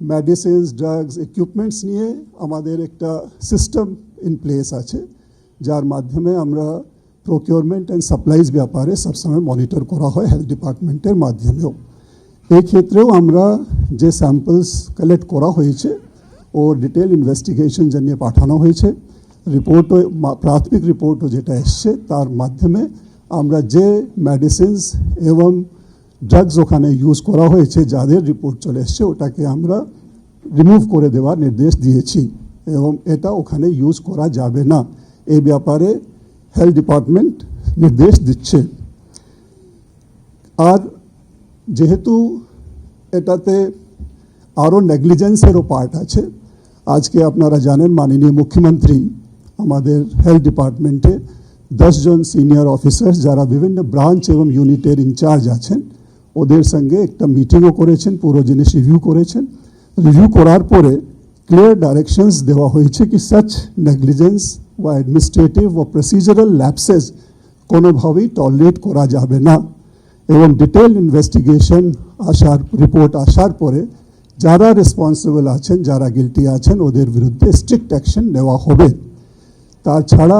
Medicines, drugs, equipments নিয়ে আমাদের একটা সিস্টেম ইন প্লেস আছে, যার মাধ্যমে আমরা প্রকিউরমেন্ট অ্যান্ড সাপ্লাইজ ব্যাপারে সবসময় মনিটর করা হয় হেলথ ডিপার্টমেন্টের মাধ্যমেও। এই ক্ষেত্রেও আমরা যে স্যাম্পলস কালেক্ট করা হয়েছে ও ডিটেল ইনভেস্টিগেশন জানিয়ে পাঠানো হয়েছে, রিপোর্টও প্রাথমিক রিপোর্টও যেটা এসছে তার মাধ্যমে আমরা যে মেডিসিনস এবং ড্রাগস ওখানে ইউজ করা হয়েছে যাদের রিপোর্ট চলে এসছে ওটাকে আমরা রিমুভ করে দেওয়ার নির্দেশ দিয়েছি এবং এটা ওখানে ইউজ করা যাবে না, এই ব্যাপারে হেলথ ডিপার্টমেন্ট নির্দেশ দিচ্ছে। আর যেহেতু এটাতে আরও নেগলিজেন্সেরও পার্ট আছে, আজকে আপনারা জানেন মাননীয় মুখ্যমন্ত্রী আমাদের হেলথ ডিপার্টমেন্টে 10 জন সিনিয়র অফিসার্স যারা বিভিন্ন ব্রাঞ্চ এবং ইউনিটের ইনচার্জ আছেন ওদের সঙ্গে একটা মিটিংও করেছেন, পুরো জিনিস রিভিউ করেছেন। রিভিউ করার পরে ক্লিয়ার ডাইরেকশনস দেওয়া হয়েছে কি সাচ নেগলিজেন্স বা অ্যাডমিনিস্ট্রেটিভ বা প্রসিজারাল ল্যাপসেস কোনোভাবেই টলারেট করা যাবে না এবং ডিটেল ইনভেস্টিগেশন রিপোর্ট আসার পরে যারা রেসপন্সিবল আছেন, যারা গিল্টি আছেন ওদের বিরুদ্ধে স্ট্রিক্ট অ্যাকশন নেওয়া হবে। তাছাড়া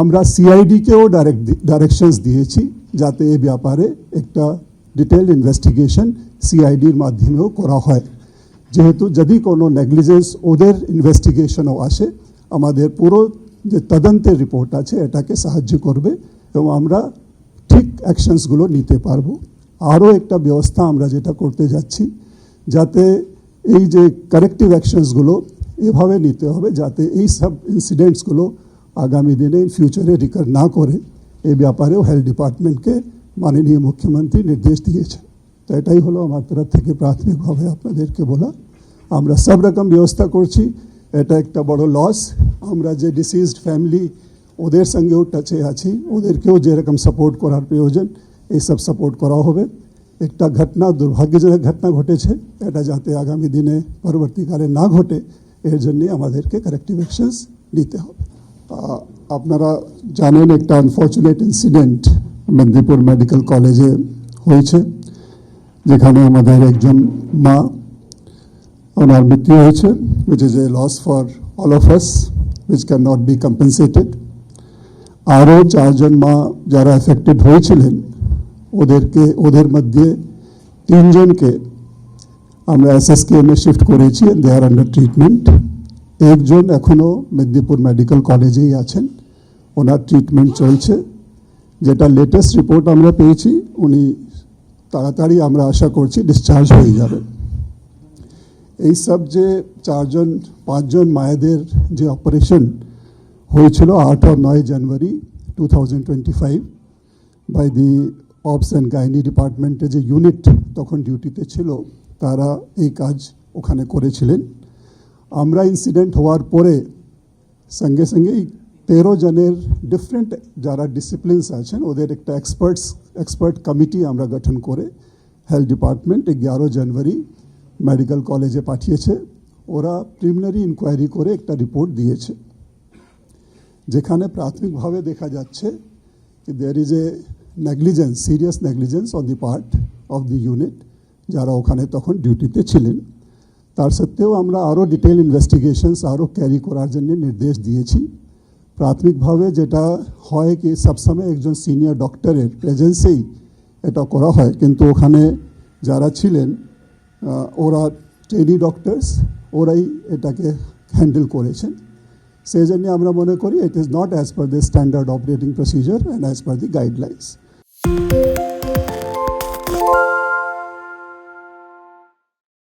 আমরা সিআইডিকেও ডাইরেকশনস দিয়েছি যাতে এই ব্যাপারে একটা ডিটেল ইনভেস্টিগেশন সিআইডির মাধ্যমেও করা হয়, যেহেতু যদি কোনো নেগলিজেন্স ওদের ইনভেস্টিগেশনও আসে আমাদের পুরো যে তদন্তের রিপোর্ট আছে এটাকে সাহায্য করবে এবং আমরা ঠিক অ্যাকশনসগুলো নিতে পারবো। আরও একটা ব্যবস্থা আমরা যেটা করতে যাচ্ছি যাতে এই যে কারেক্টিভ অ্যাকশনসগুলো এভাবে নিতে হবে যাতে এই সব ইনসিডেন্টসগুলো আগামী দিনে ফিউচারে রিকার না করে, এই ব্যাপারেও হেলথ ডিপার্টমেন্টকে মাননীয় মুখ্যমন্ত্রী নির্দেশ দিয়েছে। তো এটাই হলো আমার তরফ থেকে প্রাথমিকভাবে আপনাদেরকে বলা। আমরা সব রকম ব্যবস্থা করছি, এটা একটা বড় লস। আমরা যে ডিসিজড ফ্যামিলি ওদের সঙ্গেও টাচে আছি, ওদেরকেও যেরকম সাপোর্ট করার প্রয়োজন এই সব সাপোর্ট করা হবে। একটা ঘটনা, দুর্ভাগ্যজনক ঘটনা ঘটেছে, এটা যাতে আগামী দিনে পরবর্তীকালে না ঘটে এর জন্যে আমাদেরকে কারেক্টিভ অ্যাকশনস নিতে হবে। আপনারা জানেন একটা আনফর্চুনেট ইনসিডেন্ট মেদিনীপুর মেডিকেল কলেজে হয়েছে, যেখানে আমাদের একজন মা ওনার মৃত্যু হয়েছে, which is a loss for all of us, which cannot be compensated. আরও 4 জন মা যারা এফেক্টেড হয়েছিলেন ওদের মধ্যে 3 জনকে আমরা এসএসকেএমে শিফট করেছি, দে আর আন্ডার ট্রিটমেন্ট। একজন এখনও মেদিনীপুর মেডিকেল কলেজেই আছেন, ওনার ট্রিটমেন্ট চলছে। যেটা লেটেস্ট রিপোর্ট আমরা পেয়েছি উনি তাড়াতাড়ি আমরা আশা করছি ডিসচার্জ হয়ে যাবেন। এই সব যে 5 জন মায়েদের যে অপারেশন হয়েছিল 8 আর 9 জানুয়ারি 2025 by the obs and gynae ডিপার্টমেন্টে যে ইউনিট তখন ডিউটিতে ছিল তারা এই কাজ ওখানে করেছিলেন। আমরা ইনসিডেন্ট হওয়ার পরে সঙ্গে সঙ্গেই 13 জনের ডিফারেন্ট যারা ডিসিপ্লিনস আছেন ওদের একটা এক্সপার্ট কমিটি আমরা গঠন করে হেলথ ডিপার্টমেন্ট 11 জানুয়ারি মেডিকেল কলেজে পাঠিয়েছে। ওরা প্রিলিমিনারি ইনকোয়ারি করে একটা রিপোর্ট দিয়েছে, যেখানে প্রাথমিকভাবে দেখা যাচ্ছে কি there is a negligence, serious negligence on the part of the unit যারা ওখানে তখন ডিউটিতে ছিলেন। তার সত্ত্বেও আমরা আরও ডিটেল ইনভেস্টিগেশনস আরও ক্যারি করার জন্য নির্দেশ দিয়েছি। প্রাথমিকভাবে যেটা হয় কি সবসময় একজন সিনিয়র ডক্টরের প্রেজেন্সেই এটা করা হয়, কিন্তু ওখানে যারা ছিলেন ওরা ট্রেনি ডক্টরস, ওরাই এটাকে হ্যান্ডেল করেছেন। সেই জন্য আমরা মনে করি it is not as per the standard operating procedure and as per the guidelines.